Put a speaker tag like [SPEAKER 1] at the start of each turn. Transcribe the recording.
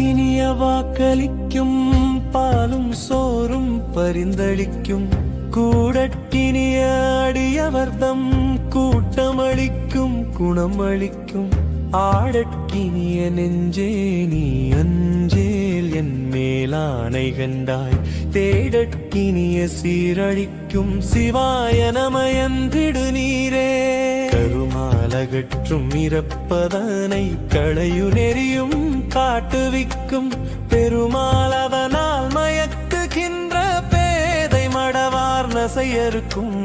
[SPEAKER 1] பாலுக்கினிய வாக்களிக்கும் பாலும் சோறும் பரிந்தளிக்கும் கூடட்டினிய அடியவர்தம் கூட்டமளிக்கும் குணமளிக்கும் ஆடற்கினிய நெஞ்சே நீ அஞ்சேல் என் மேலானை கண்டாய் தேடற்கினிய சீரழிக்கும் சிவாய நமயன்றிடு நீரே கருமாலகற்றும் இறப்பதனை களையு நெறியும் காட்டுவிக்கும் பெருமாளதனால் மயக்குகின்ற பேதை மடவார் நசையருக்கும்